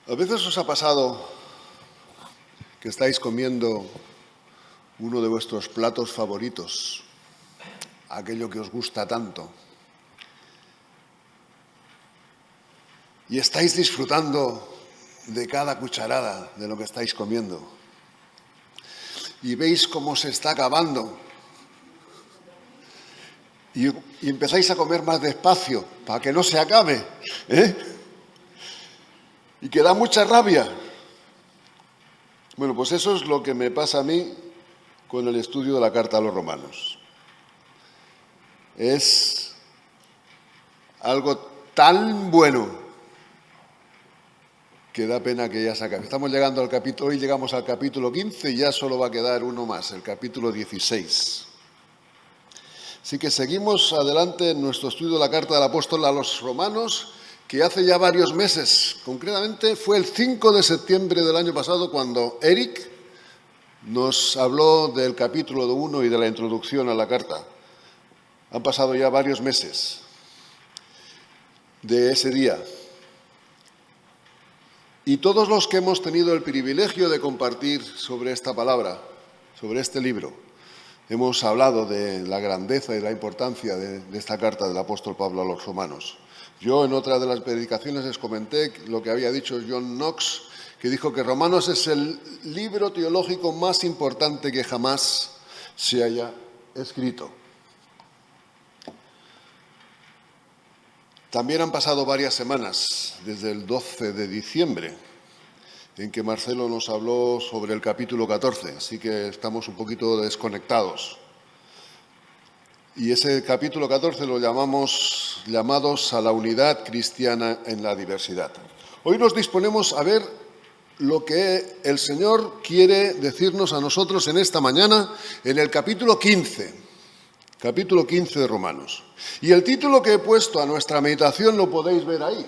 A veces os ha pasado que estáis comiendo uno de vuestros platos favoritos, aquello que os gusta tanto, y estáis disfrutando de cada cucharada de lo que estáis comiendo, y veis cómo se está acabando, y empezáis a comer más despacio para que no se acabe, y que da mucha rabia. Bueno, pues eso es lo que me pasa a mí con el estudio de la Carta a los Romanos. Es algo tan bueno que da pena que ya se acabe. Estamos llegando al capítulo, hoy llegamos al capítulo 15 y ya solo va a quedar uno más, el capítulo 16. Así que seguimos adelante en nuestro estudio de la Carta del Apóstol a los Romanos, que hace ya varios meses, concretamente fue el 5 de septiembre del año pasado cuando Eric nos habló del capítulo 1 y de la introducción a la carta. Han pasado ya varios meses de ese día. Y todos los que hemos tenido el privilegio de compartir sobre esta palabra, sobre este libro, hemos hablado de la grandeza y la importancia de esta carta del apóstol Pablo a los Romanos. Yo en otra de las predicaciones les comenté lo que había dicho John Knox, que dijo que Romanos es el libro teológico más importante que jamás se haya escrito. También han pasado varias semanas, desde el 12 de diciembre, en que Marcelo nos habló sobre el capítulo 14, así que estamos un poquito desconectados. Y ese capítulo 14 lo llamamos llamados a la unidad cristiana en la diversidad. Hoy nos disponemos a ver lo que el Señor quiere decirnos a nosotros en esta mañana en el capítulo 15 de Romanos. Y el título que he puesto a nuestra meditación lo podéis ver ahí.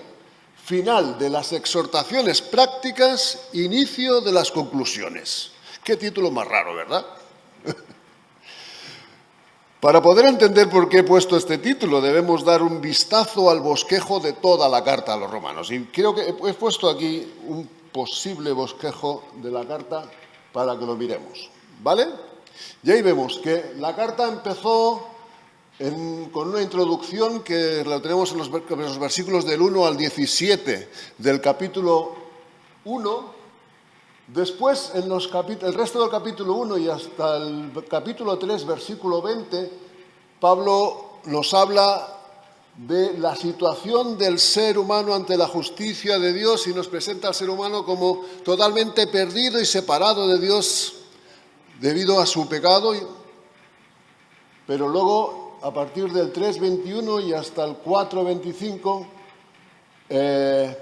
Final de las exhortaciones prácticas, inicio de las conclusiones. Qué título más raro, ¿verdad? Para poder entender por qué he puesto este título, debemos dar un vistazo al bosquejo de toda la carta a los romanos. Y creo que he puesto aquí un posible bosquejo de la carta para que lo miremos, ¿vale? Y ahí vemos que la carta empezó con una introducción que la tenemos en los versículos del 1 al 17 del capítulo 1. Después, en el resto del capítulo 1 y hasta el capítulo 3, versículo 20, Pablo nos habla de la situación del ser humano ante la justicia de Dios y nos presenta al ser humano como totalmente perdido y separado de Dios debido a su pecado. Pero luego, a partir del 3:21 y hasta el 4:25,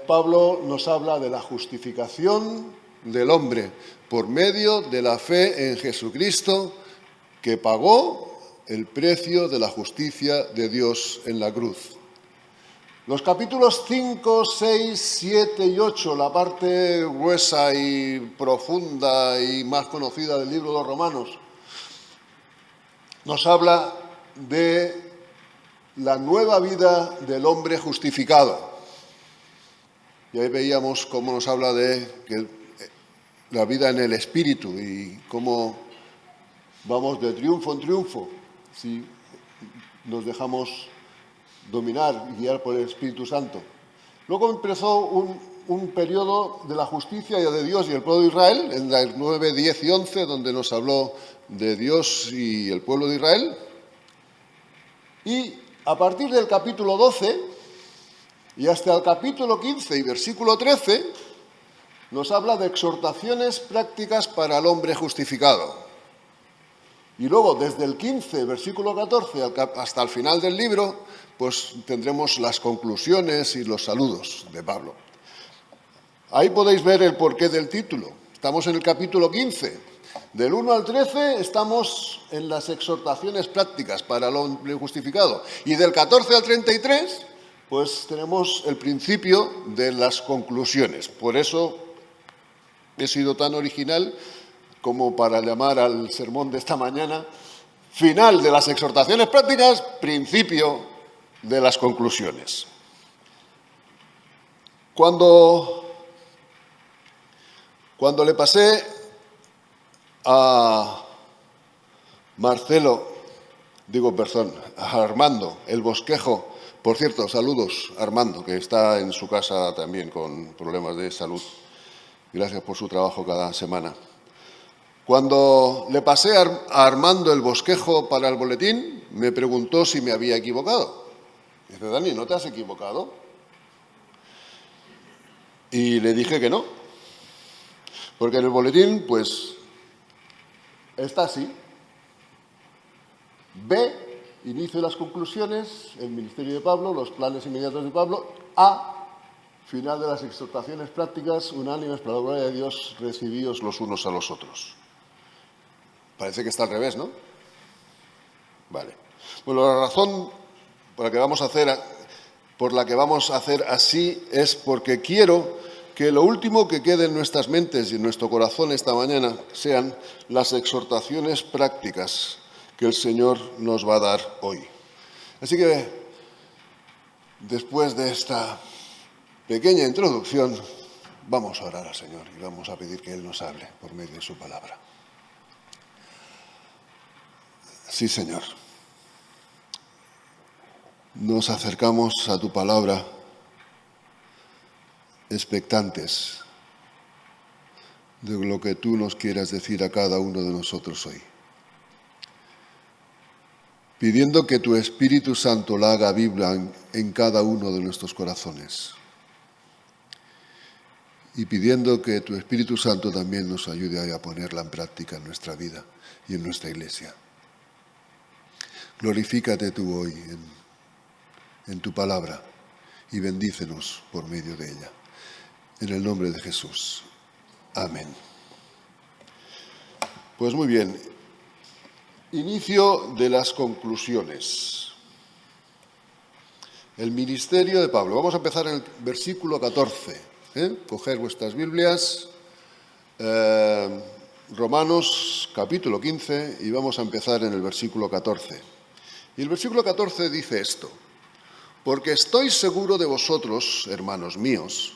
Pablo nos habla de la justificación del hombre por medio de la fe en Jesucristo, que pagó el precio de la justicia de Dios en la cruz. Los capítulos 5, 6, 7 y 8, la parte gruesa y profunda y más conocida del libro de los Romanos, nos habla de la nueva vida del hombre justificado. Y ahí veíamos cómo nos habla de la vida en el Espíritu y cómo vamos de triunfo en triunfo si nos dejamos dominar y guiar por el Espíritu Santo. Luego empezó un periodo de la justicia de Dios y el pueblo de Israel, en las 9, 10 y 11, donde nos habló de Dios y el pueblo de Israel. Y a partir del capítulo 12 y hasta el capítulo 15 y versículo 13, nos habla de exhortaciones prácticas para el hombre justificado. Y luego, desde el 15, versículo 14, hasta el final del libro, pues tendremos las conclusiones y los saludos de Pablo. Ahí podéis ver el porqué del título. Estamos en el capítulo 15. Del 1 al 13 estamos en las exhortaciones prácticas para el hombre justificado. Y del 14 al 33, pues tenemos el principio de las conclusiones. Por eso he sido tan original como para llamar al sermón de esta mañana final de las exhortaciones prácticas, principio de las conclusiones. Cuando Cuando le pasé a Armando el bosquejo, por cierto, saludos a Armando, que está en su casa también con problemas de salud. Gracias por su trabajo cada semana. Cuando le pasé a Armando el bosquejo para el boletín, me preguntó si me había equivocado. Dice, Dani, ¿no te has equivocado? Y le dije que no, porque en el boletín, pues, está así. B, inicio de las conclusiones, el ministerio de Pablo, los planes inmediatos de Pablo. A, final de las exhortaciones prácticas, unánimes para la gloria de Dios, recibíos los unos a los otros. Parece que está al revés, ¿no? Vale. Bueno, la razón por la que vamos a hacer así es porque quiero que lo último que quede en nuestras mentes y en nuestro corazón esta mañana sean las exhortaciones prácticas que el Señor nos va a dar hoy. Así que, después de esta pequeña introducción, vamos a orar al Señor y vamos a pedir que Él nos hable por medio de su palabra. Sí, Señor. Nos acercamos a tu palabra expectantes de lo que tú nos quieras decir a cada uno de nosotros hoy. Pidiendo que tu Espíritu Santo la haga viva en cada uno de nuestros corazones. Y pidiendo que tu Espíritu Santo también nos ayude a ponerla en práctica en nuestra vida y en nuestra iglesia. Glorifícate tú hoy en tu palabra y bendícenos por medio de ella. En el nombre de Jesús. Amén. Pues muy bien. Inicio de las conclusiones. El ministerio de Pablo. Vamos a empezar en el versículo 14. Coger vuestras Biblias. Romanos capítulo 15 y vamos a empezar en el versículo 14. Y el versículo 14 dice esto: porque estoy seguro de vosotros, hermanos míos,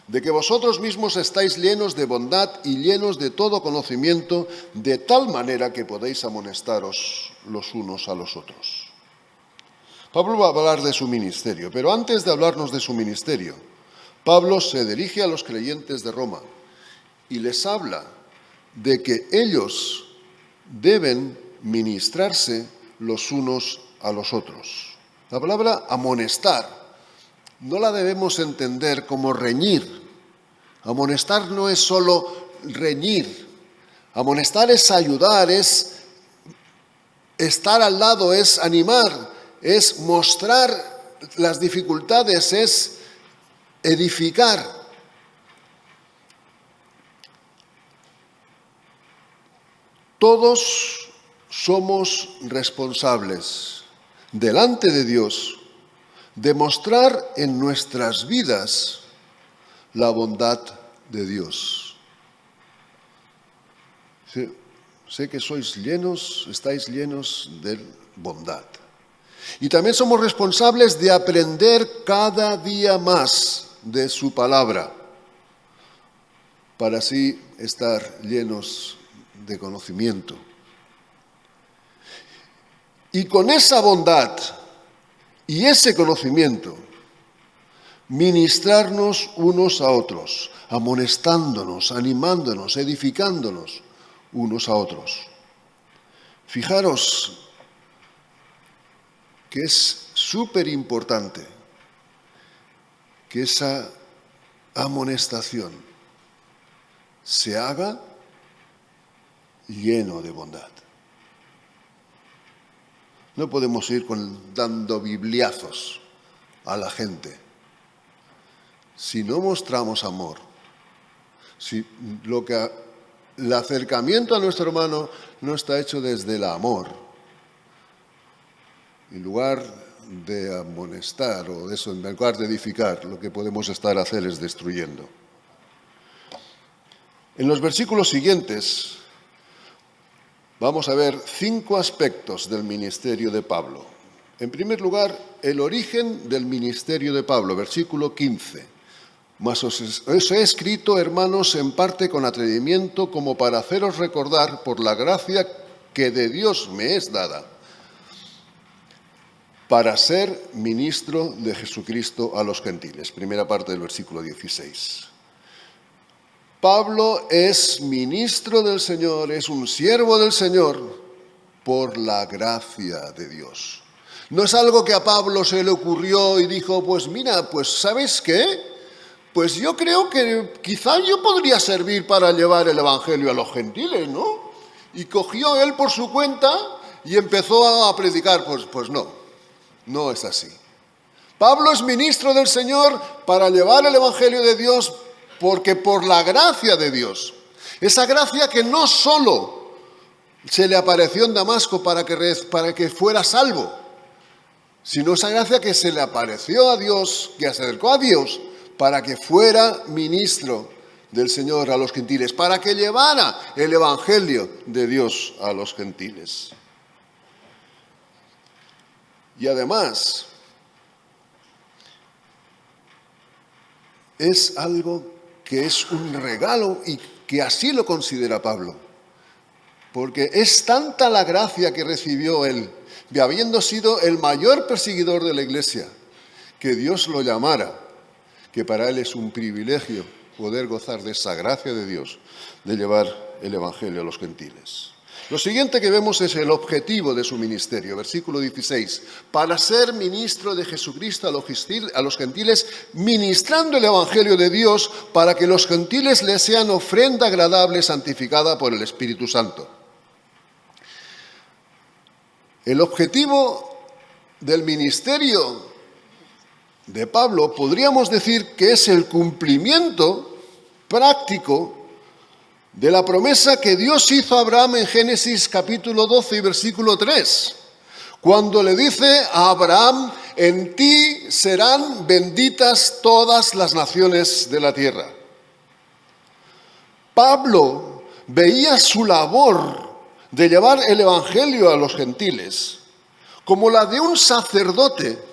de que vosotros mismos estáis llenos de bondad y llenos de todo conocimiento, de tal manera que podéis amonestaros los unos a los otros. Pablo va a hablar de su ministerio, pero antes de hablarnos de su ministerio, Pablo se dirige a los creyentes de Roma y les habla de que ellos deben ministrarse los unos a los otros. La palabra amonestar no la debemos entender como reñir. Amonestar no es solo reñir. Amonestar es ayudar, es estar al lado, es animar, es mostrar las dificultades, es edificar. Todos somos responsables delante de Dios de mostrar en nuestras vidas la bondad de Dios. Sé que estáis llenos de bondad. Y también somos responsables de aprender cada día más de su palabra, para así estar llenos de conocimiento. Y con esa bondad y ese conocimiento, ministrarnos unos a otros, amonestándonos, animándonos, edificándonos unos a otros. Fijaros que es súper importante que esa amonestación se haga lleno de bondad. No podemos ir dando bibliazos a la gente. Si no mostramos amor, si el acercamiento a nuestro hermano no está hecho desde el amor, en lugar de amonestar o de eso, en lugar de edificar, lo que podemos hacer es destruyendo. En los versículos siguientes vamos a ver 5 aspectos del ministerio de Pablo. En primer lugar, el origen del ministerio de Pablo, versículo 15. Mas os he escrito, hermanos, en parte con atrevimiento, como para haceros recordar por la gracia que de Dios me es dada, para ser ministro de Jesucristo a los gentiles. Primera parte del versículo 16. Pablo es ministro del Señor, es un siervo del Señor por la gracia de Dios. No es algo que a Pablo se le ocurrió y dijo, pues mira, pues ¿sabes qué? Pues yo creo que quizá yo podría servir para llevar el Evangelio a los gentiles, ¿no? Y cogió él por su cuenta y empezó a predicar. Pues no, no es así. Pablo es ministro del Señor para llevar el Evangelio de Dios porque por la gracia de Dios, esa gracia que no solo se le apareció en Damasco para que fuera salvo, sino esa gracia que se le apareció a Dios, que se acercó a Dios para que fuera ministro del Señor a los gentiles, para que llevara el Evangelio de Dios a los gentiles. Y además, es algo que es un regalo y que así lo considera Pablo, porque es tanta la gracia que recibió él, de habiendo sido el mayor perseguidor de la Iglesia, que Dios lo llamara, que para él es un privilegio poder gozar de esa gracia de Dios, de llevar el Evangelio a los gentiles. Lo siguiente que vemos es el objetivo de su ministerio, versículo 16, para ser ministro de Jesucristo a los gentiles, ministrando el Evangelio de Dios para que los gentiles le sean ofrenda agradable santificada por el Espíritu Santo. El objetivo del ministerio de Pablo podríamos decir que es el cumplimiento práctico de la promesa que Dios hizo a Abraham en Génesis capítulo 12 y versículo 3, cuando le dice a Abraham, en ti serán benditas todas las naciones de la tierra. Pablo veía su labor de llevar el Evangelio a los gentiles como la de un sacerdote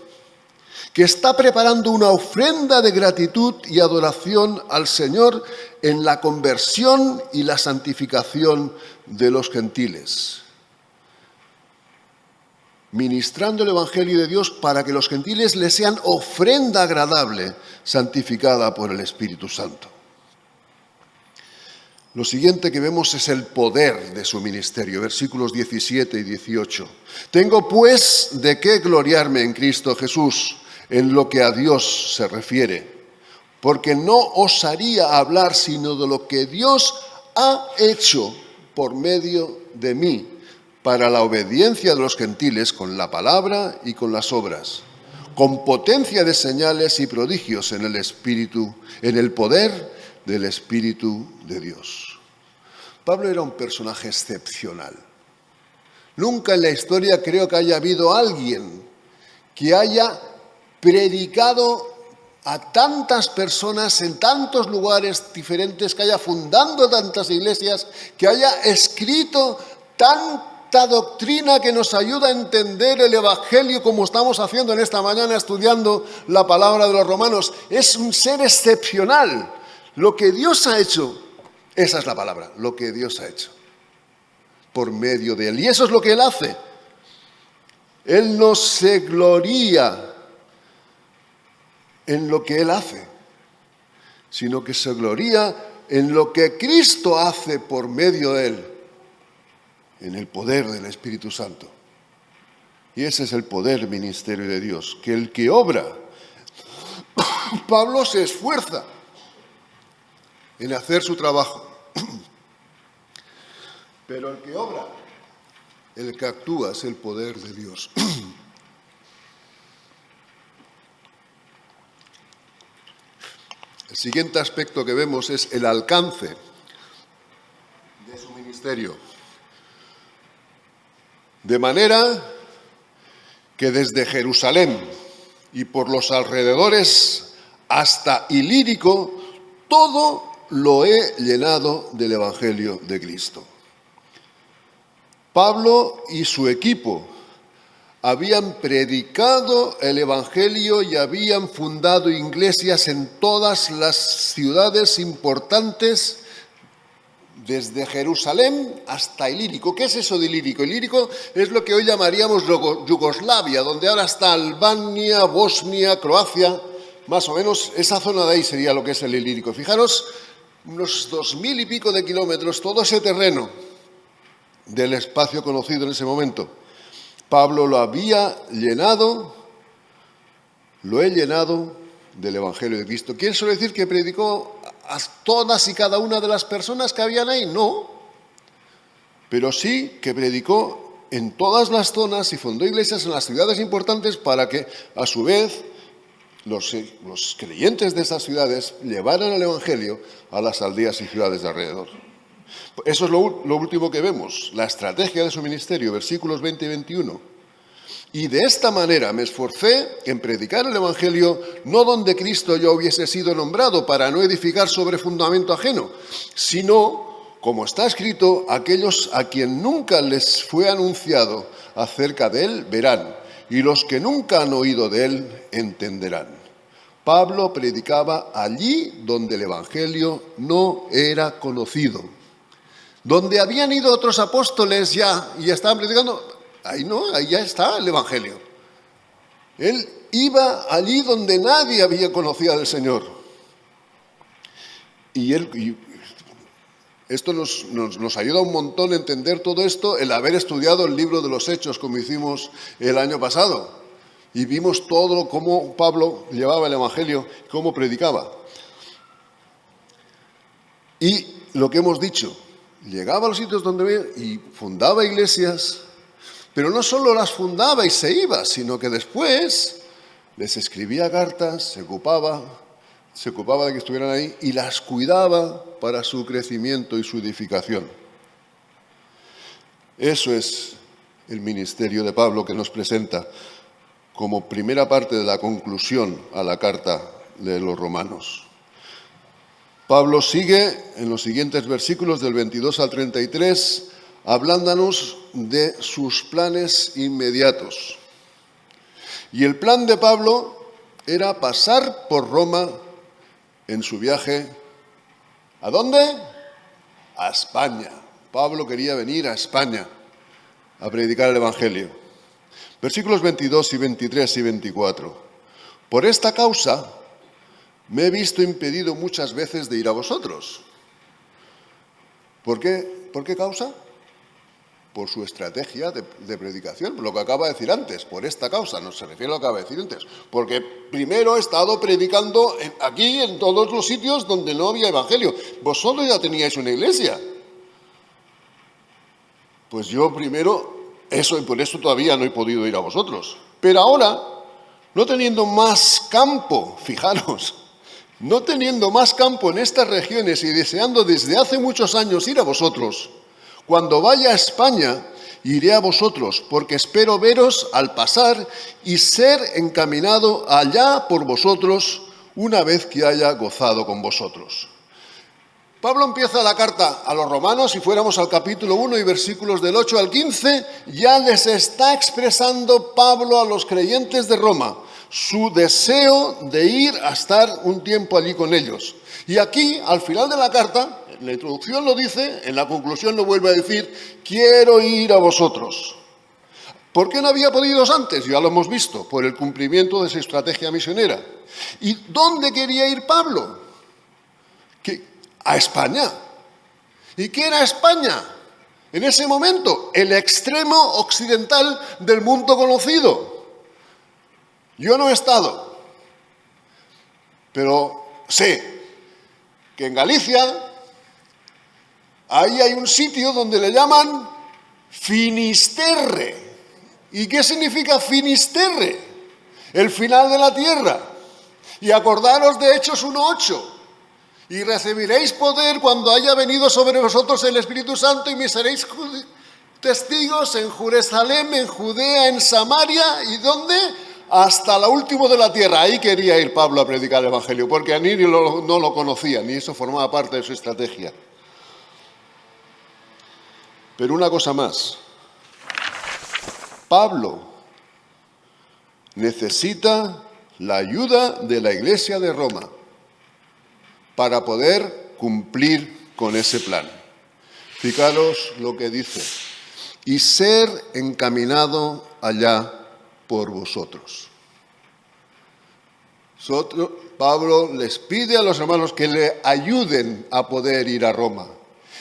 que está preparando una ofrenda de gratitud y adoración al Señor en la conversión y la santificación de los gentiles. Ministrando el Evangelio de Dios para que los gentiles le sean ofrenda agradable, santificada por el Espíritu Santo. Lo siguiente que vemos es el poder de su ministerio, versículos 17 y 18. Tengo pues de qué gloriarme en Cristo Jesús, en lo que a Dios se refiere, porque no osaría hablar sino de lo que Dios ha hecho por medio de mí, para la obediencia de los gentiles con la palabra y con las obras, con potencia de señales y prodigios en el Espíritu, en el poder del Espíritu de Dios. Pablo era un personaje excepcional. Nunca en la historia creo que haya habido alguien que haya predicado a tantas personas en tantos lugares diferentes, que haya fundado tantas iglesias, que haya escrito tanta doctrina que nos ayuda a entender el Evangelio como estamos haciendo en esta mañana estudiando la palabra de los romanos. Es un ser excepcional. Lo que Dios ha hecho, esa es la palabra, lo que Dios ha hecho por medio de él. Y eso es lo que él hace. Él no se gloría en lo que él hace, sino que se gloría en lo que Cristo hace por medio de él, en el poder del Espíritu Santo. Y ese es el poder ministerio de Dios, que el que obra, Pablo se esfuerza en hacer su trabajo, pero el que obra, el que actúa es el poder de Dios. El siguiente aspecto que vemos es el alcance de su ministerio. De manera que desde Jerusalén y por los alrededores hasta Ilírico, todo lo he llenado del Evangelio de Cristo. Pablo y su equipo habían predicado el Evangelio y habían fundado iglesias en todas las ciudades importantes, desde Jerusalén hasta Ilírico. ¿Qué es eso de Ilírico? Ilírico es lo que hoy llamaríamos Yugoslavia, donde ahora está Albania, Bosnia, Croacia, más o menos esa zona de ahí sería lo que es el Ilírico. Fijaros, unos 2000 y pico de kilómetros, todo ese terreno del espacio conocido en ese momento. Pablo lo había llenado, lo he llenado del Evangelio de Cristo. ¿Quiere eso decir que predicó a todas y cada una de las personas que habían ahí? No, pero sí que predicó en todas las zonas y fundó iglesias en las ciudades importantes para que, a su vez, los creyentes de esas ciudades llevaran el Evangelio a las aldeas y ciudades de alrededor. Eso es lo último que vemos, la estrategia de su ministerio, versículos 20 y 21. Y de esta manera me esforcé en predicar el Evangelio, no donde Cristo ya hubiese sido nombrado, para no edificar sobre fundamento ajeno, sino, como está escrito, aquellos a quien nunca les fue anunciado acerca de él verán, y los que nunca han oído de él entenderán. Pablo predicaba allí donde el Evangelio no era conocido. Donde habían ido otros apóstoles ya y estaban predicando, ahí no, ahí ya está el Evangelio. Él iba allí donde nadie había conocido al Señor. Y esto nos ayuda un montón a entender todo esto, el haber estudiado el libro de los Hechos, como hicimos el año pasado. Y vimos todo cómo Pablo llevaba el Evangelio, cómo predicaba. Y lo que hemos dicho, llegaba a los sitios donde veía y fundaba iglesias, pero no solo las fundaba y se iba, sino que después les escribía cartas, se ocupaba de que estuvieran ahí y las cuidaba para su crecimiento y su edificación. Eso es el ministerio de Pablo que nos presenta como primera parte de la conclusión a la carta de los Romanos. Pablo sigue en los siguientes versículos del 22 al 33 hablándonos de sus planes inmediatos. Y el plan de Pablo era pasar por Roma en su viaje. ¿A dónde? A España. Pablo quería venir a España a predicar el Evangelio. Versículos 22 y 23 y 24. Por esta causa me he visto impedido muchas veces de ir a vosotros. ¿Por qué causa? Por su estrategia de predicación, lo que acaba de decir antes, por esta causa, no se refiere a lo que acaba de decir antes, porque primero he estado predicando aquí en todos los sitios donde no había evangelio. Vosotros ya teníais una iglesia. Pues yo primero, eso y por eso todavía no he podido ir a vosotros. Pero ahora, no teniendo más campo, fijaros, no teniendo más campo en estas regiones y deseando desde hace muchos años ir a vosotros, cuando vaya a España, iré a vosotros, porque espero veros al pasar y ser encaminado allá por vosotros una vez que haya gozado con vosotros. Pablo empieza la carta a los romanos, si fuéramos al capítulo 1 y versículos del 8 al 15, ya les está expresando Pablo a los creyentes de Roma su deseo de ir a estar un tiempo allí con ellos. Y aquí, al final de la carta, en la introducción lo dice, en la conclusión lo vuelve a decir, quiero ir a vosotros. ¿Por qué no había podido antes? Ya lo hemos visto, por el cumplimiento de su estrategia misionera. ¿Y dónde quería ir Pablo? A España. ¿Y qué era España? En ese momento, el extremo occidental del mundo conocido. Yo no he estado, pero sé que en Galicia, ahí hay un sitio donde le llaman Finisterre. ¿Y qué significa Finisterre? El final de la tierra. Y acordaros de Hechos 1:8. Y recibiréis poder cuando haya venido sobre vosotros el Espíritu Santo y me seréis testigos en Jerusalén, en Judea, en Samaria, ¿y dónde? Hasta lo último de la tierra. Ahí quería ir Pablo a predicar el Evangelio, porque a ni no lo conocía, ni eso formaba parte de su estrategia. Pero una cosa más. Pablo necesita la ayuda de la Iglesia de Roma para poder cumplir con ese plan. Fijaros lo que dice: y ser encaminado allá por vosotros. Pablo les pide a los hermanos que le ayuden a poder ir a Roma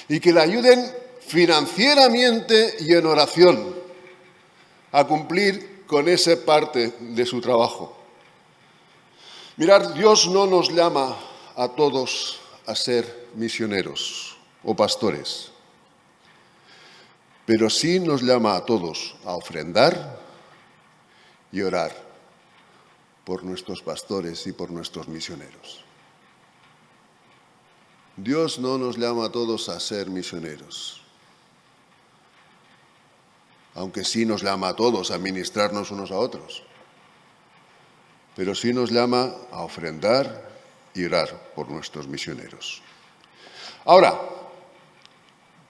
y que le ayuden financieramente y en oración a cumplir con esa parte de su trabajo. Mirad, Dios no nos llama a todos a ser misioneros o pastores, pero sí nos llama a todos a ofrendar y orar por nuestros pastores y por nuestros misioneros. Dios no nos llama a todos a ser misioneros, aunque sí nos llama a todos a ministrarnos unos a otros, pero sí nos llama a ofrendar y orar por nuestros misioneros. Ahora,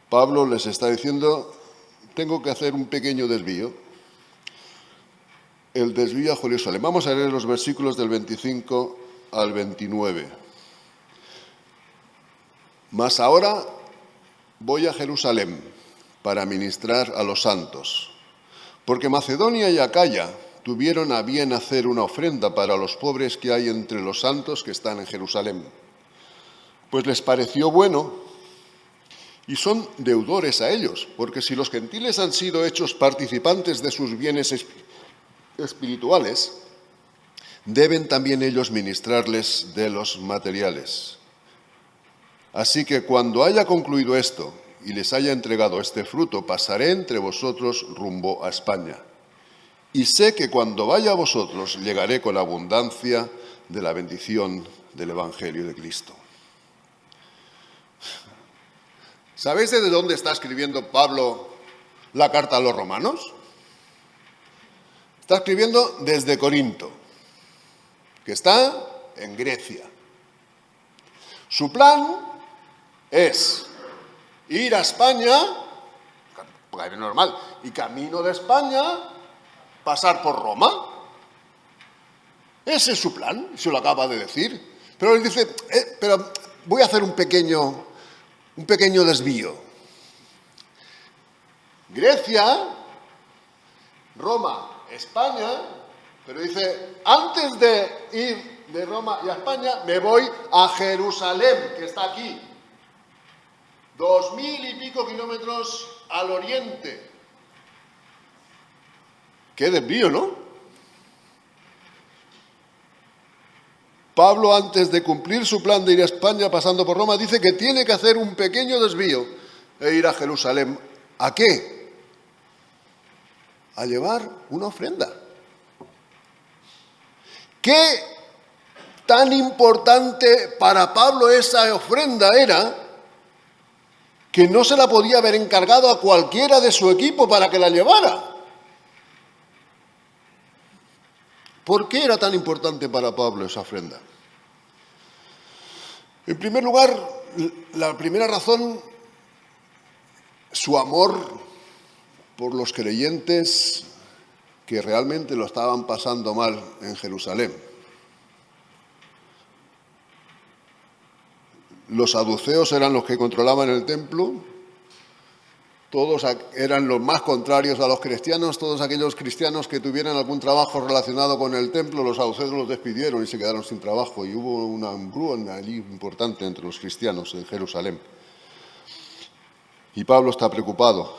Pablo les está diciendo: tengo que hacer un pequeño desvío, el desvío a Jerusalén. Vamos a leer los versículos del 25 al 29. Mas ahora voy a Jerusalén para ministrar a los santos, porque Macedonia y Acaya tuvieron a bien hacer una ofrenda para los pobres que hay entre los santos que están en Jerusalén. Pues les pareció bueno y son deudores a ellos, porque si los gentiles han sido hechos participantes de sus bienes espirituales, deben también ellos ministrarles de los materiales. Así que cuando haya concluido esto y les haya entregado este fruto, pasaré entre vosotros rumbo a España. Y sé que cuando vaya a vosotros llegaré con abundancia de la bendición del Evangelio de Cristo. ¿Sabéis de dónde está escribiendo Pablo la carta a los romanos? Está escribiendo desde Corinto, que está en Grecia. Su plan es ir a España, porque es normal, y camino de España pasar por Roma. Ese es su plan, se lo acaba de decir. Pero él dice, pero voy a hacer un pequeño desvío. Grecia, Roma, España, pero dice, antes de ir de Roma y a España, me voy a Jerusalén, que está aquí. 2000 y pico kilómetros al oriente. Qué desvío, ¿no? Pablo, antes de cumplir su plan de ir a España pasando por Roma, dice que tiene que hacer un pequeño desvío e ir a Jerusalén. ¿A qué? A llevar una ofrenda. ¿Qué tan importante para Pablo esa ofrenda era que no se la podía haber encargado a cualquiera de su equipo para que la llevara? ¿Por qué era tan importante para Pablo esa ofrenda? En primer lugar, la primera razón, su amor por los creyentes que realmente lo estaban pasando mal en Jerusalén. Los saduceos eran los que controlaban el templo, todos eran los más contrarios a los cristianos, todos aquellos cristianos que tuvieran algún trabajo relacionado con el templo, los saduceos los despidieron y se quedaron sin trabajo, y hubo una hambruna allí importante entre los cristianos en Jerusalén. Y Pablo está preocupado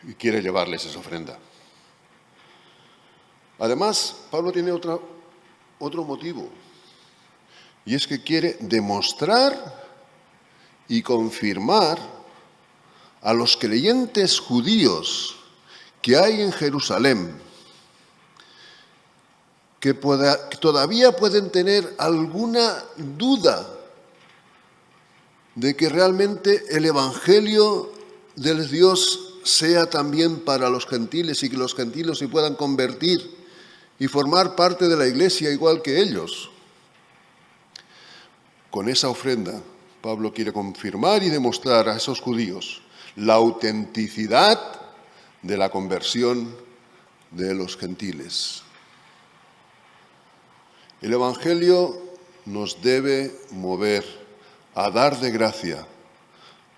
y quiere llevarles esa ofrenda. Además, Pablo tiene otro motivo, y es que quiere demostrar y confirmar a los creyentes judíos que hay en Jerusalén, que todavía pueden tener alguna duda de que realmente el Evangelio del Dios sea también para los gentiles y que los gentiles se puedan convertir y formar parte de la iglesia igual que ellos. Con esa ofrenda, Pablo quiere confirmar y demostrar a esos judíos la autenticidad de la conversión de los gentiles. El Evangelio nos debe mover a dar de gracia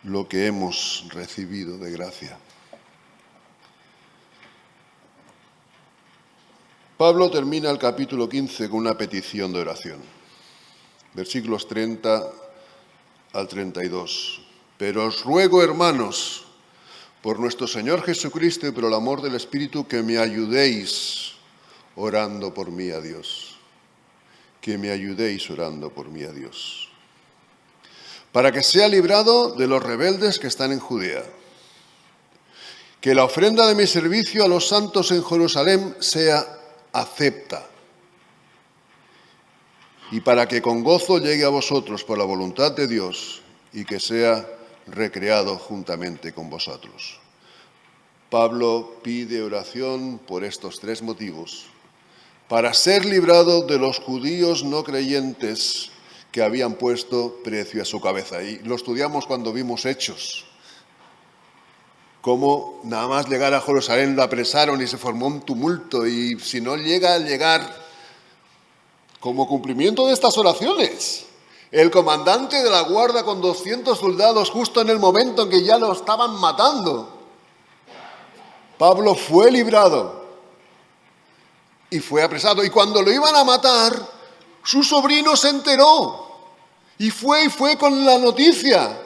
lo que hemos recibido de gracia. Pablo termina el capítulo 15 con una petición de oración. Versículos 30 al 32. Pero os ruego, hermanos, por nuestro Señor Jesucristo y por el amor del Espíritu, que me ayudéis orando por mí a Dios. Que me ayudéis orando por mí a Dios. Para que sea librado de los rebeldes que están en Judea. Que la ofrenda de mi servicio a los santos en Jerusalén sea acepta. Y para que con gozo llegue a vosotros por la voluntad de Dios y que sea recreado juntamente con vosotros. Pablo pide oración por estos tres motivos. Para ser librado de los judíos no creyentes que habían puesto precio a su cabeza. Y lo estudiamos cuando vimos Hechos. Cómo nada más llegar a Jerusalén lo apresaron y se formó un tumulto. Y si no llega a llegar como cumplimiento de estas oraciones, el comandante de la guardia con 200 soldados justo en el momento en que ya lo estaban matando, Pablo fue librado y fue apresado. Y cuando lo iban a matar, su sobrino se enteró y fue con la noticia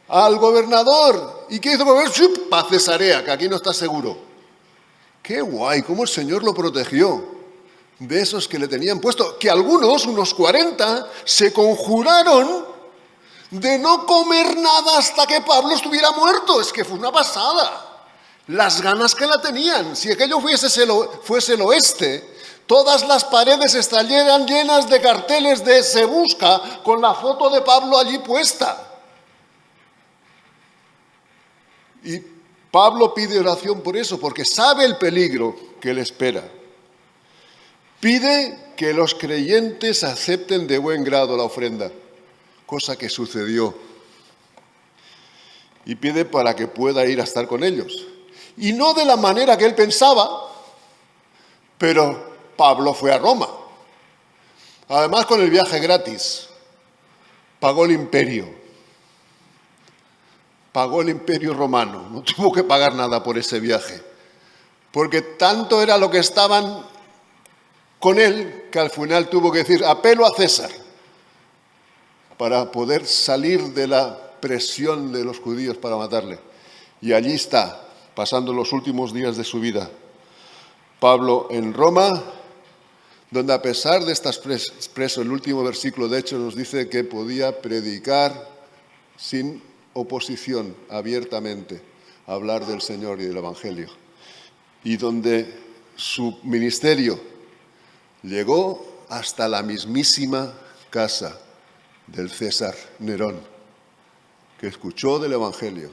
al gobernador. ¿Y qué hizo el gobernador? Para Cesarea, que aquí no está seguro. ¡Qué guay! Cómo el Señor lo protegió de esos que le tenían puesto. Que algunos, unos 40, se conjuraron de no comer nada hasta que Pablo estuviera muerto. Es que fue una pasada. Las ganas que la tenían. Si aquello fuese el oeste, todas las paredes estarían llenas de carteles de "se busca", con la foto de Pablo allí puesta. Y Pablo pide oración por eso, porque sabe el peligro que le espera. Pide que los creyentes acepten de buen grado la ofrenda, cosa que sucedió. Y pide para que pueda ir a estar con ellos. Y no de la manera que él pensaba, pero Pablo fue a Roma. Además, con el viaje gratis. Pagó el imperio. Pagó el imperio romano. No tuvo que pagar nada por ese viaje. Porque tanto era lo que estaban con él, que al final tuvo que decir: apelo a César, para poder salir de la presión de los judíos para matarle. Y allí está, pasando los últimos días de su vida, Pablo en Roma, donde a pesar de estar preso, el último versículo de hecho nos dice que podía predicar sin oposición, abiertamente, hablar del Señor y del Evangelio. Y donde su ministerio llegó hasta la mismísima casa del César Nerón, que escuchó del Evangelio,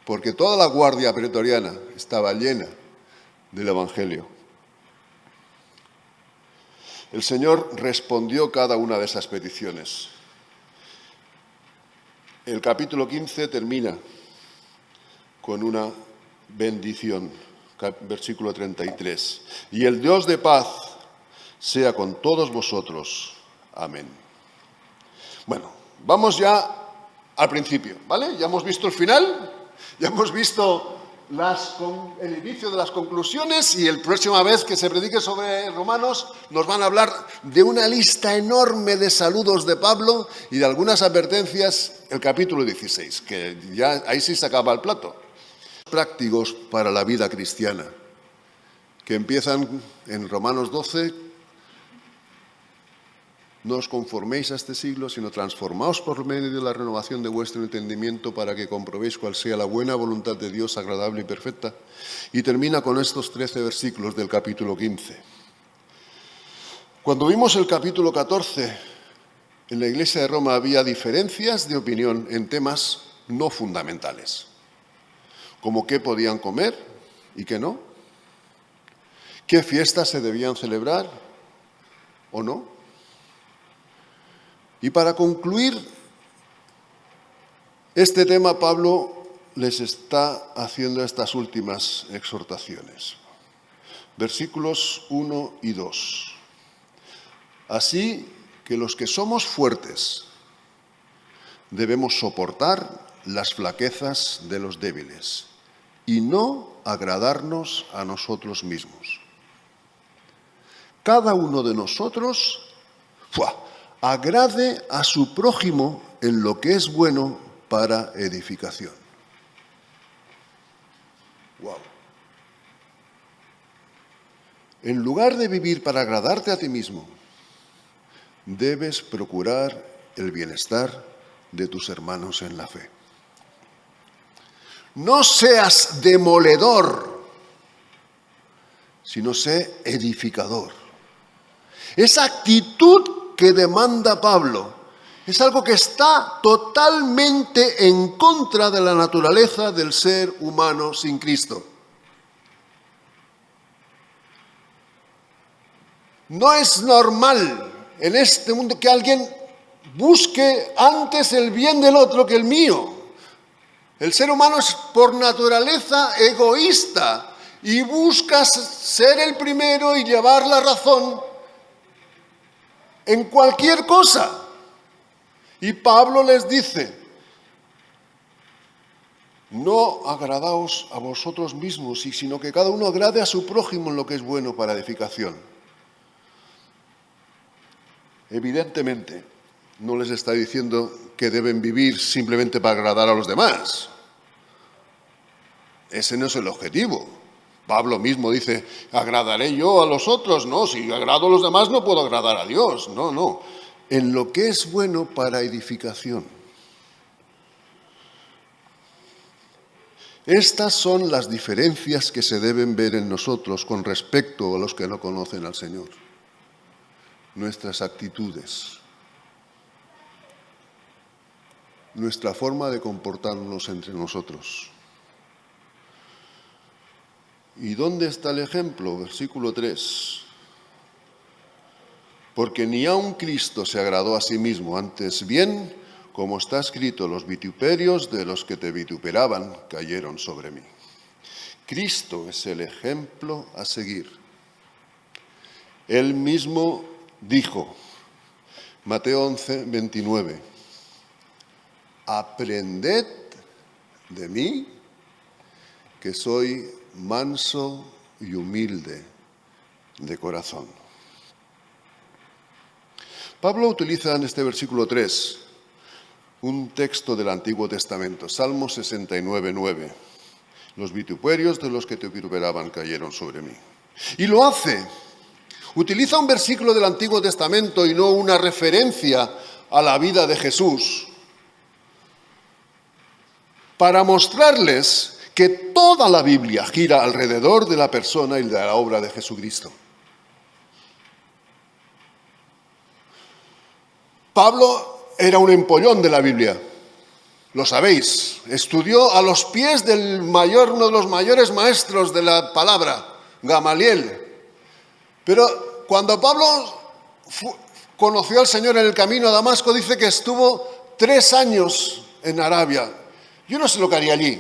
porque toda la guardia pretoriana estaba llena del Evangelio. El Señor respondió cada una de esas peticiones. El capítulo 15 termina con una bendición, versículo 33. Y el Dios de paz sea con todos vosotros. Amén. Bueno, vamos ya al principio, ¿vale? Ya hemos visto el final, ya hemos visto el inicio de las conclusiones, y la próxima vez que se predique sobre Romanos nos van a hablar de una lista enorme de saludos de Pablo y de algunas advertencias, el capítulo 16, que ya ahí sí se acaba el plato. Prácticos para la vida cristiana, que empiezan en Romanos 12. No os conforméis a este siglo, sino transformaos por medio de la renovación de vuestro entendimiento, para que comprobéis cuál sea la buena voluntad de Dios, agradable y perfecta. Y termina con estos 13 versículos del capítulo 15. Cuando vimos el capítulo 14, en la Iglesia de Roma había diferencias de opinión en temas no fundamentales, como qué podían comer y qué no, qué fiestas se debían celebrar o no. Y para concluir este tema, Pablo les está haciendo estas últimas exhortaciones. Versículos 1 y 2. Así que los que somos fuertes debemos soportar las flaquezas de los débiles y no agradarnos a nosotros mismos. Cada uno de nosotros agrade a su prójimo en lo que es bueno para edificación. Wow. En lugar de vivir para agradarte a ti mismo, debes procurar el bienestar de tus hermanos en la fe. No seas demoledor, sino sé edificador. Esa actitud que demanda Pablo es algo que está totalmente en contra de la naturaleza del ser humano sin Cristo. No es normal en este mundo que alguien busque antes el bien del otro que el mío. El ser humano es por naturaleza egoísta y busca ser el primero y llevar la razón en cualquier cosa. Y Pablo les dice, no agradaos a vosotros mismos, sino que cada uno agrade a su prójimo en lo que es bueno para edificación. Evidentemente, no les está diciendo que deben vivir simplemente para agradar a los demás. Ese no es el objetivo. Pablo mismo dice, ¿agradaré yo a los otros? No, si agrado a los demás no puedo agradar a Dios. No. En lo que es bueno para edificación. Estas son las diferencias que se deben ver en nosotros con respecto a los que no conocen al Señor. Nuestras actitudes, nuestra forma de comportarnos entre nosotros. ¿Y dónde está el ejemplo? Versículo 3. Porque ni aun Cristo se agradó a sí mismo, antes bien, como está escrito, los vituperios de los que te vituperaban cayeron sobre mí. Cristo es el ejemplo a seguir. Él mismo dijo, Mateo 11, 29, aprended de mí, que soy manso y humilde de corazón. Pablo utiliza en este versículo 3 un texto del Antiguo Testamento, Salmo 69, 9. Los vituperios de los que te vituperaban cayeron sobre mí. Y lo hace. Utiliza un versículo del Antiguo Testamento y no una referencia a la vida de Jesús para mostrarles que toda la Biblia gira alrededor de la persona y de la obra de Jesucristo. Pablo era un empollón de la Biblia, lo sabéis. Estudió a los pies uno de los mayores maestros de la palabra, Gamaliel. Pero cuando Pablo conoció al Señor en el camino a Damasco, dice que estuvo 3 años en Arabia. Yo no sé lo que haría allí,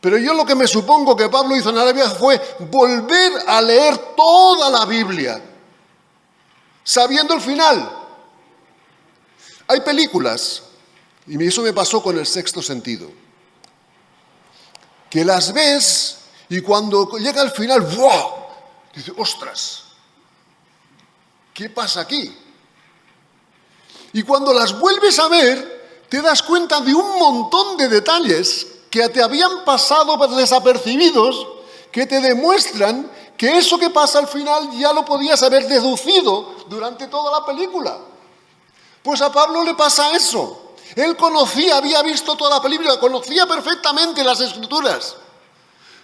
pero yo lo que me supongo que Pablo hizo en Arabia fue volver a leer toda la Biblia, sabiendo el final. Hay películas, y eso me pasó con El Sexto Sentido, que las ves y cuando llega al final, ¡wow!, dices, ¡ostras!, ¿qué pasa aquí? Y cuando las vuelves a ver, te das cuenta de un montón de detalles que te habían pasado desapercibidos, que te demuestran que eso que pasa al final ya lo podías haber deducido durante toda la película. Pues a Pablo le pasa eso. Él había visto toda la película, conocía perfectamente las Escrituras.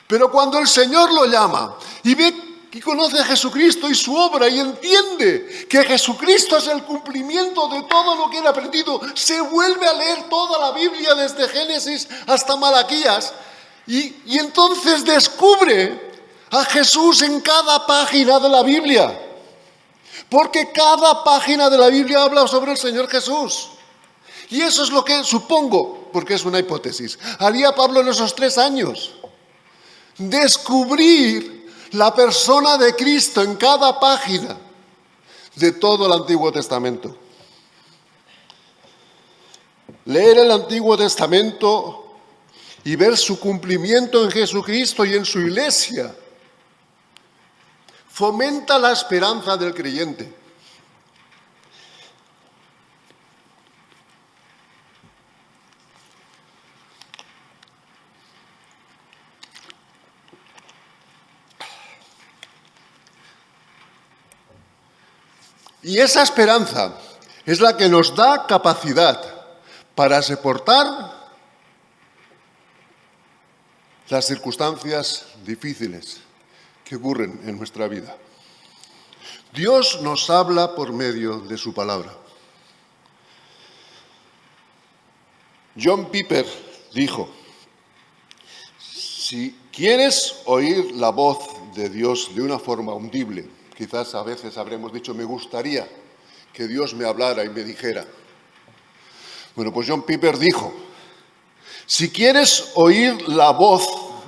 Pero cuando el Señor lo llama y ve y conoce a Jesucristo y su obra y entiende que Jesucristo es el cumplimiento de todo lo que él ha aprendido, se vuelve a leer toda la Biblia desde Génesis hasta Malaquías y entonces descubre a Jesús en cada página de la Biblia. Porque cada página de la Biblia habla sobre el Señor Jesús. Y eso es lo que supongo, porque es una hipótesis, haría Pablo en esos 3 años. Descubrir la persona de Cristo en cada página. de todo el Antiguo Testamento. Leer el Antiguo Testamento y ver su cumplimiento en Jesucristo y en su Iglesia fomenta la esperanza del creyente. Y esa esperanza es la que nos da capacidad para soportar las circunstancias difíciles que ocurren en nuestra vida. Dios nos habla por medio de su palabra. John Piper dijo: si quieres oír la voz de Dios de una forma audible, quizás a veces habremos dicho, me gustaría que Dios me hablara y me dijera. Bueno, pues John Piper dijo, si quieres oír la voz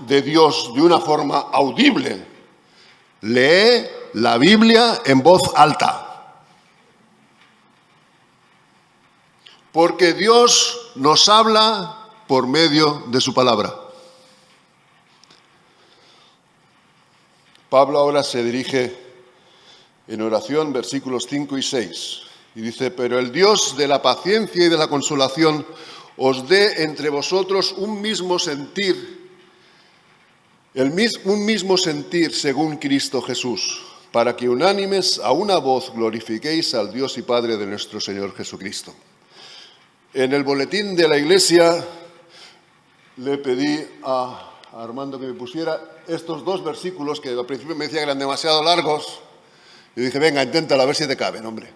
de Dios de una forma audible, lee la Biblia en voz alta. Porque Dios nos habla por medio de su palabra. Pablo ahora se dirige en oración, versículos 5 y 6, y dice, pero el Dios de la paciencia y de la consolación os dé entre vosotros un mismo sentir según Cristo Jesús, para que unánimes a una voz glorifiquéis al Dios y Padre de nuestro Señor Jesucristo. En el boletín de la Iglesia le pedí a Armando que me pusiera estos dos versículos que al principio me decía que eran demasiado largos. Y dije, venga, inténtalo, a ver si te caben, hombre.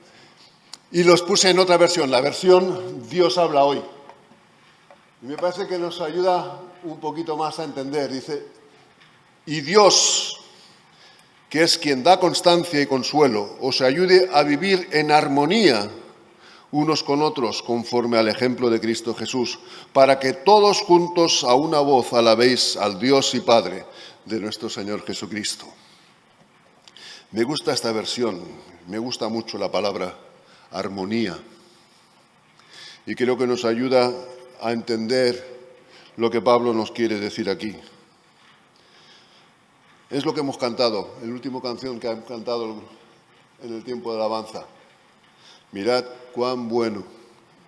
Y los puse en otra versión, la versión Dios habla hoy. Y me parece que nos ayuda un poquito más a entender. Dice, y Dios, que es quien da constancia y consuelo, os ayude a vivir en armonía unos con otros, conforme al ejemplo de Cristo Jesús, para que todos juntos a una voz alabéis al Dios y Padre de nuestro Señor Jesucristo. Me gusta esta versión, me gusta mucho la palabra armonía, y creo que nos ayuda a entender lo que Pablo nos quiere decir aquí. Es lo que hemos cantado, la última canción que han cantado en el tiempo de alabanza. Mirad cuán bueno,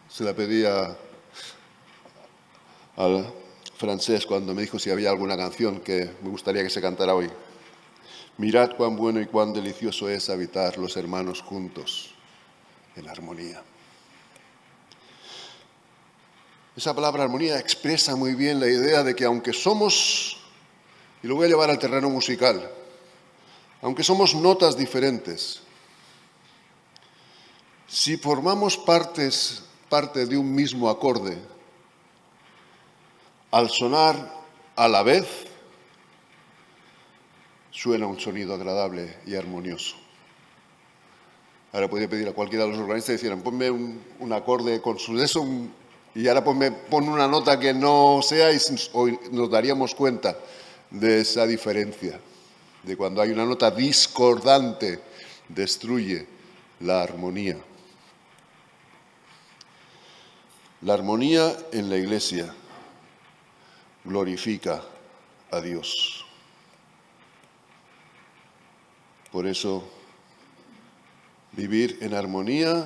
se la pedía al francés cuando me dijo si había alguna canción que me gustaría que se cantara hoy. Mirad cuán bueno y cuán delicioso es habitar los hermanos juntos en armonía. Esa palabra armonía expresa muy bien la idea de que aunque somos, y lo voy a llevar al terreno musical, aunque somos notas diferentes, si formamos parte de un mismo acorde, al sonar a la vez, suena un sonido agradable y armonioso. Ahora podría pedir a cualquiera de los organistas que dijeran, ponme un acorde con su eso, y ahora pon una nota que no sea, y nos daríamos cuenta de esa diferencia, de cuando hay una nota discordante, destruye la armonía. La armonía en la Iglesia glorifica a Dios. Por eso, vivir en armonía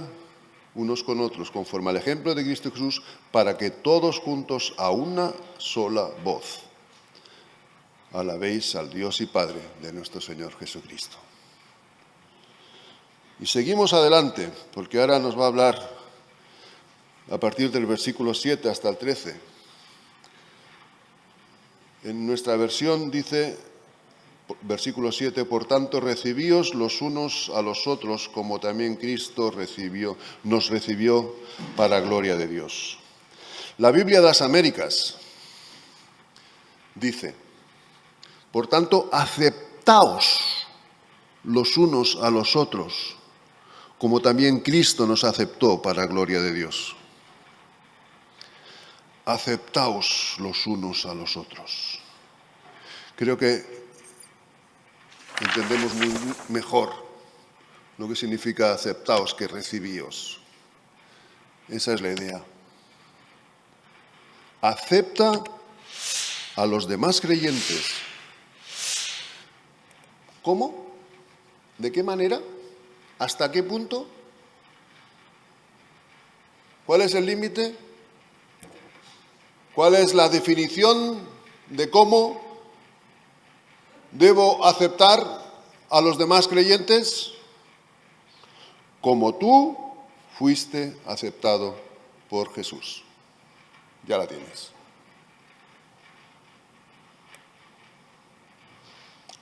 unos con otros, conforme al ejemplo de Cristo Jesús, para que todos juntos a una sola voz alabéis al Dios y Padre de nuestro Señor Jesucristo. Y seguimos adelante, porque ahora nos va a hablar a partir del versículo 7 hasta el 13. En nuestra versión dice, versículo 7, por tanto, recibíos los unos a los otros, como también Cristo nos recibió para gloria de Dios. La Biblia de las Américas dice, por tanto, aceptaos los unos a los otros, como también Cristo nos aceptó para gloria de Dios. Aceptaos los unos a los otros. Creo que entendemos muy mejor lo que significa aceptaos que recibíos. Esa es la idea. Acepta a los demás creyentes. ¿Cómo? ¿De qué manera? ¿Hasta qué punto? ¿Cuál es el límite? ¿Cuál es la definición de cómo debo aceptar a los demás creyentes? Como tú fuiste aceptado por Jesús. Ya la tienes.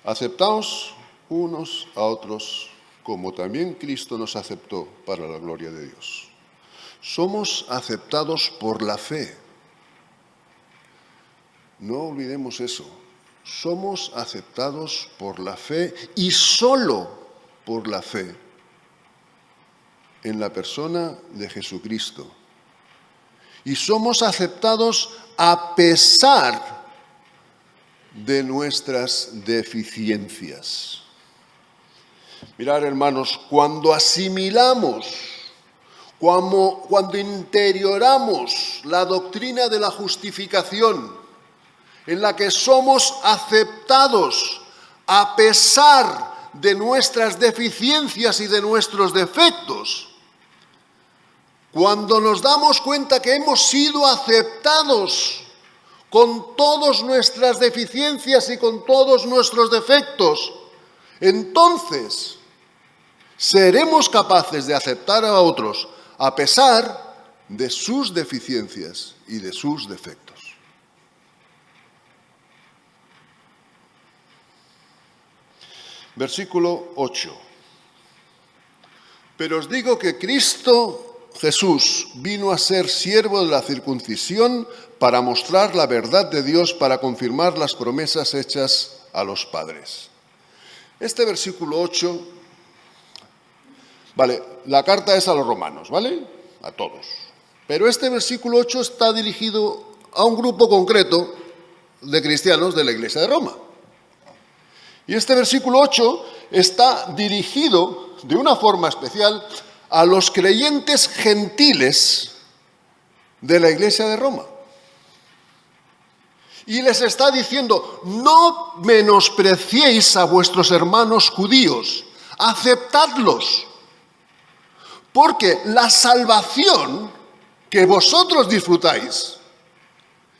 Aceptaos unos a otros como también Cristo nos aceptó para la gloria de Dios. Somos aceptados por la fe. No olvidemos eso. Somos aceptados por la fe y solo por la fe en la persona de Jesucristo. Y somos aceptados a pesar de nuestras deficiencias. Mirad, hermanos, cuando asimilamos, cuando interioramos la doctrina de la justificación, en la que somos aceptados a pesar de nuestras deficiencias y de nuestros defectos, cuando nos damos cuenta que hemos sido aceptados con todas nuestras deficiencias y con todos nuestros defectos, entonces seremos capaces de aceptar a otros a pesar de sus deficiencias y de sus defectos. Versículo 8. Pero os digo que Cristo Jesús vino a ser siervo de la circuncisión para mostrar la verdad de Dios, para confirmar las promesas hechas a los padres. Este versículo 8, vale, la carta es a los romanos, ¿vale? A todos. Pero este versículo 8 está dirigido a un grupo concreto de cristianos de la Iglesia de Roma. Y este versículo 8 está dirigido de una forma especial a los creyentes gentiles de la Iglesia de Roma. Y les está diciendo, no menospreciéis a vuestros hermanos judíos, aceptadlos, porque la salvación que vosotros disfrutáis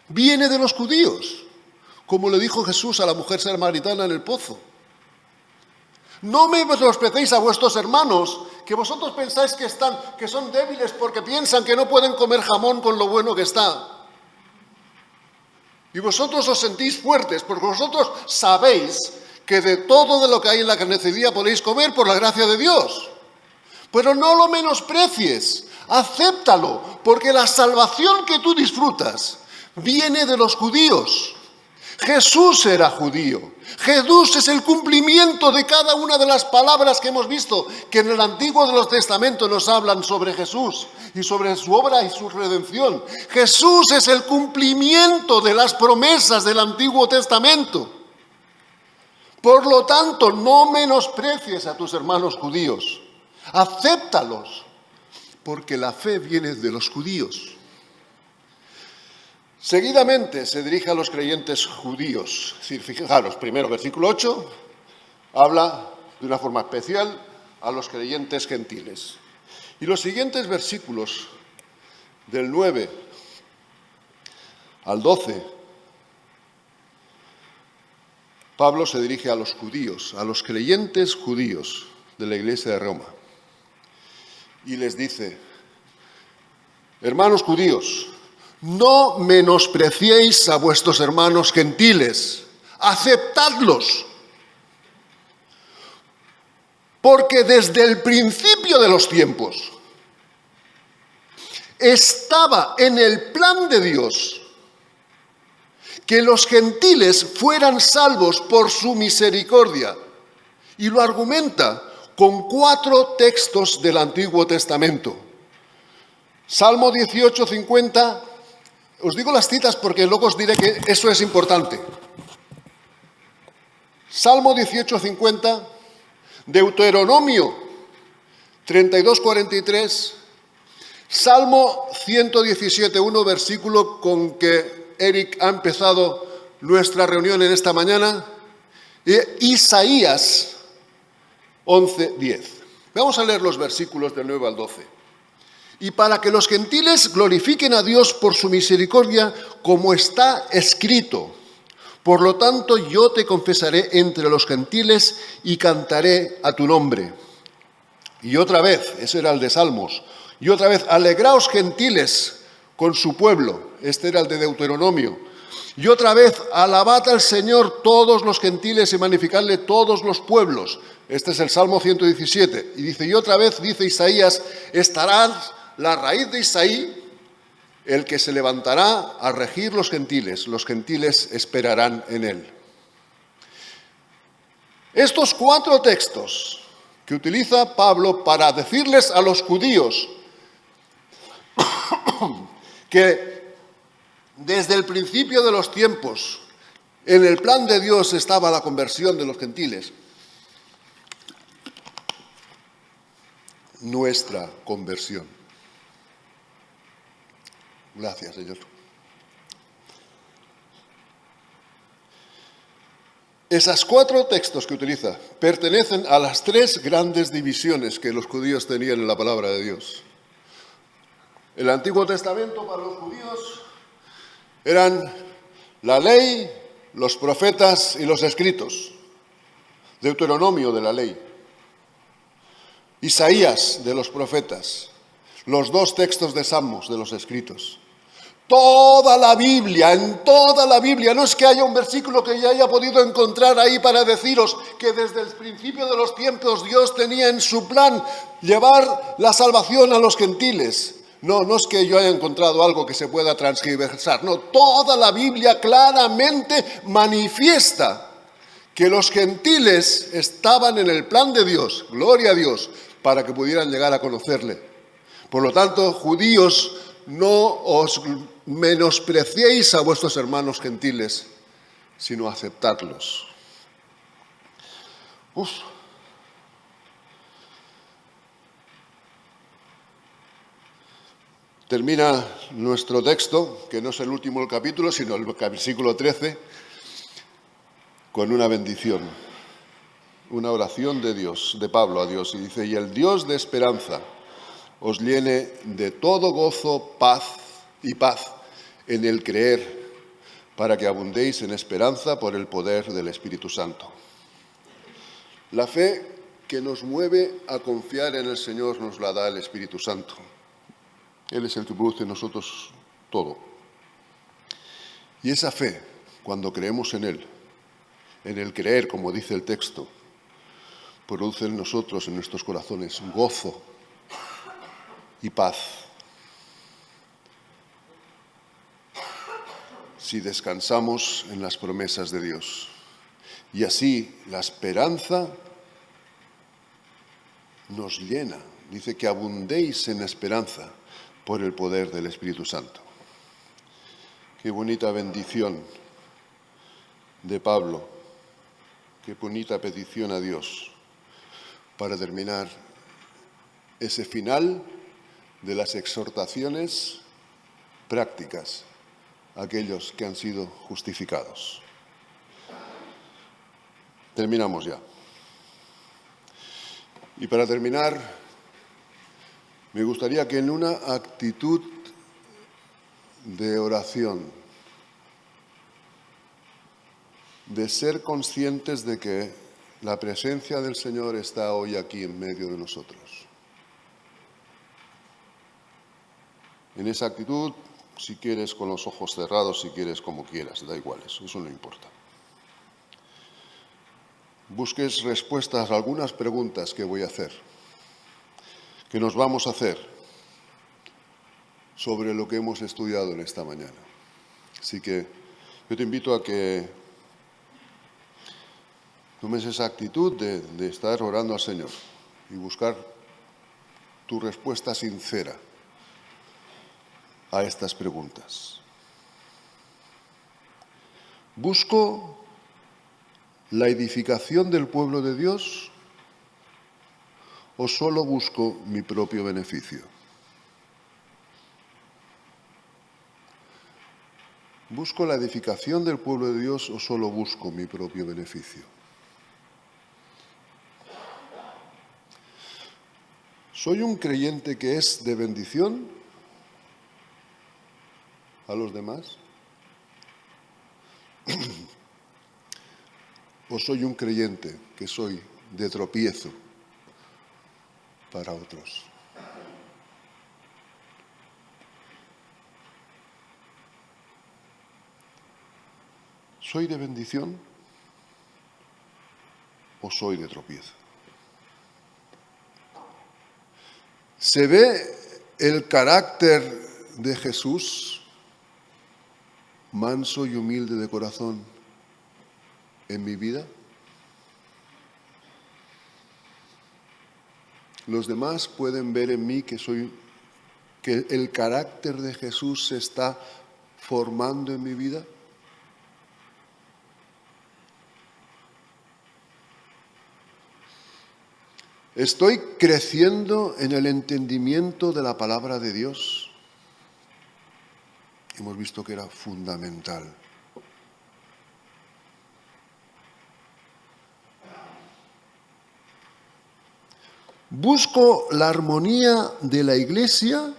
viene de los judíos, como le dijo Jesús a la mujer samaritana en el pozo. No menospreciéis a vuestros hermanos, que vosotros pensáis que son débiles porque piensan que no pueden comer jamón con lo bueno que está. Y vosotros os sentís fuertes, porque vosotros sabéis que de todo de lo que hay en la carnicería podéis comer por la gracia de Dios. Pero no lo menosprecies, acéptalo, porque la salvación que tú disfrutas viene de los judíos. Jesús era judío. Jesús es el cumplimiento de cada una de las palabras que hemos visto, que en el Antiguo Testamento nos hablan sobre Jesús y sobre su obra y su redención. Jesús es el cumplimiento de las promesas del Antiguo Testamento. Por lo tanto, no menosprecies a tus hermanos judíos. Acéptalos, porque la fe viene de los judíos. Seguidamente se dirige a los creyentes judíos. Fijaros, primero, versículo 8, habla de una forma especial a los creyentes gentiles. Y los siguientes versículos, del 9 al 12, Pablo se dirige a los judíos, a los creyentes judíos de la Iglesia de Roma. Y les dice, hermanos judíos, no menospreciéis a vuestros hermanos gentiles, aceptadlos, porque desde el principio de los tiempos estaba en el plan de Dios que los gentiles fueran salvos por su misericordia. Y lo argumenta con 4 textos del Antiguo Testamento. Salmo 18, 50. Os digo las citas porque luego os diré que eso es importante. Salmo 18, 50. Deuteronomio 32:43, Salmo 117:1, versículo con que Eric ha empezado nuestra reunión en esta mañana, y Isaías 11:10. Vamos a leer los versículos del 9 al 12. Y para que los gentiles glorifiquen a Dios por su misericordia, como está escrito. Por lo tanto, yo te confesaré entre los gentiles y cantaré a tu nombre. Y otra vez, ese era el de Salmos, y otra vez, alegraos gentiles con su pueblo. Este era el de Deuteronomio. Y otra vez, alabad al Señor todos los gentiles y magnificadle todos los pueblos. Este es el Salmo 117. Y dice, y otra vez, dice Isaías, estará la raíz de Isaí, el que se levantará a regir los gentiles esperarán en él. Estos 4 textos que utiliza Pablo para decirles a los judíos que desde el principio de los tiempos en el plan de Dios estaba la conversión de los gentiles, nuestra conversión. Gracias, Señor. Esos 4 textos que utiliza pertenecen a las 3 grandes divisiones que los judíos tenían en la palabra de Dios. El Antiguo Testamento para los judíos eran la ley, los profetas y los escritos. Deuteronomio de la ley. Isaías de los profetas. Los 2 textos de Salmos de los escritos. Toda la Biblia, en toda la Biblia, no es que haya un versículo que yo haya podido encontrar ahí para deciros que desde el principio de los tiempos Dios tenía en su plan llevar la salvación a los gentiles. No es que yo haya encontrado algo que se pueda transgiversar, no, toda la Biblia claramente manifiesta que los gentiles estaban en el plan de Dios, gloria a Dios, para que pudieran llegar a conocerle. Por lo tanto, judíos, no os menospreciéis a vuestros hermanos gentiles, sino aceptadlos. Termina nuestro texto, que no es el último del capítulo, sino el versículo 13, con una bendición, una oración de Dios, de Pablo a Dios, y dice, y el Dios de esperanza os llene de todo gozo, paz en el creer, para que abundéis en esperanza por el poder del Espíritu Santo. La fe que nos mueve a confiar en el Señor nos la da el Espíritu Santo. Él es el que produce en nosotros todo. Y esa fe, cuando creemos en Él, en el creer, como dice el texto, produce en nosotros, en nuestros corazones, gozo y paz. Si descansamos en las promesas de Dios. Y así la esperanza nos llena. Dice que abundéis en esperanza por el poder del Espíritu Santo. Qué bonita bendición de Pablo, qué bonita petición a Dios para terminar ese final de las exhortaciones prácticas a aquellos que han sido justificados. Terminamos ya. Y para terminar, me gustaría que en una actitud de oración, de ser conscientes de que la presencia del Señor está hoy aquí en medio de nosotros. En esa actitud, si quieres con los ojos cerrados, si quieres como quieras, da igual, eso no importa. Busques respuestas a algunas preguntas que voy a hacer, que nos vamos a hacer sobre lo que hemos estudiado en esta mañana. Así que yo te invito a que tomes esa actitud de estar orando al Señor y buscar tu respuesta sincera a estas preguntas. ¿Busco la edificación del pueblo de Dios o solo busco mi propio beneficio? ¿Busco la edificación del pueblo de Dios o solo busco mi propio beneficio? ¿Soy un creyente que es de bendición a los demás? ¿O soy un creyente que soy de tropiezo para otros? ¿Soy de bendición o soy de tropiezo? ¿Se ve el carácter de Jesús, manso y humilde de corazón, en mi vida? ¿Los demás pueden ver en mí que el carácter de Jesús se está formando en mi vida? ¿Estoy creciendo en el entendimiento de la palabra de Dios? Hemos visto que era fundamental. ¿Busco la armonía de la Iglesia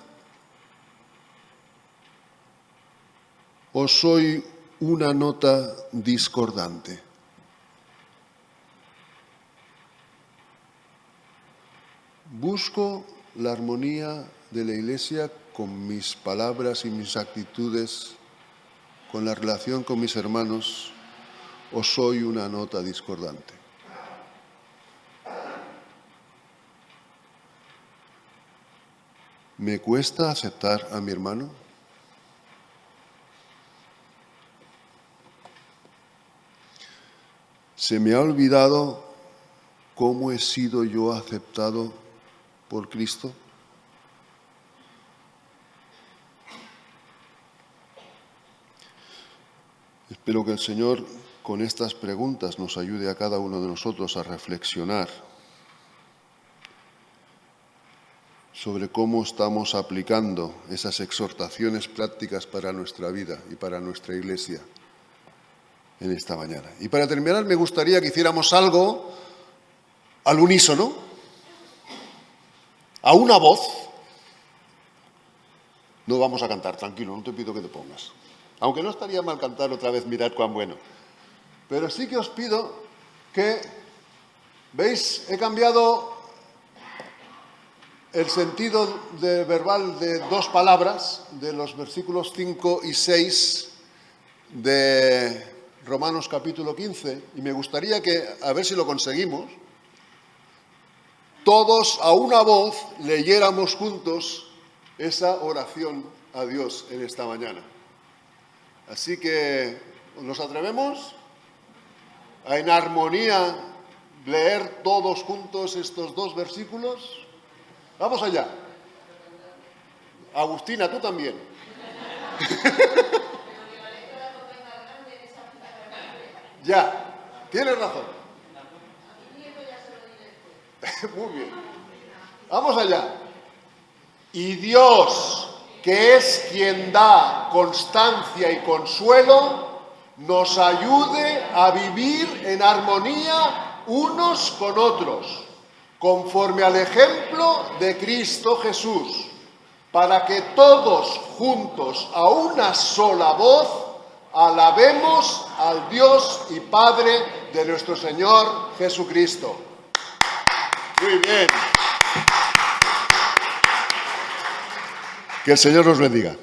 o soy una nota discordante? ¿Busco la armonía de la Iglesia con mis palabras y mis actitudes, con la relación con mis hermanos, o soy una nota discordante? ¿Me cuesta aceptar a mi hermano? ¿Se me ha olvidado cómo he sido yo aceptado por Cristo? Espero que el Señor con estas preguntas nos ayude a cada uno de nosotros a reflexionar sobre cómo estamos aplicando esas exhortaciones prácticas para nuestra vida y para nuestra Iglesia en esta mañana. Y para terminar, me gustaría que hiciéramos algo al unísono, a una voz. No vamos a cantar, tranquilo, no te pido que te pongas. Aunque no estaría mal cantar otra vez, mirad cuán bueno. Pero sí que os pido que, ¿veis? He cambiado el sentido verbal de dos palabras, de los versículos 5 y 6 de Romanos capítulo 15, y me gustaría que, a ver si lo conseguimos, todos a una voz leyéramos juntos esa oración a Dios en esta mañana. Así que, ¿nos atrevemos a en armonía leer todos juntos estos dos versículos? Vamos allá. Agustina, tú también. Ya, tienes razón. Muy bien. Vamos allá. Y Dios, que es quien da constancia y consuelo, nos ayude a vivir en armonía unos con otros, conforme al ejemplo de Cristo Jesús, para que todos juntos a una sola voz alabemos al Dios y Padre de nuestro Señor Jesucristo. Muy bien. Que el Señor nos bendiga.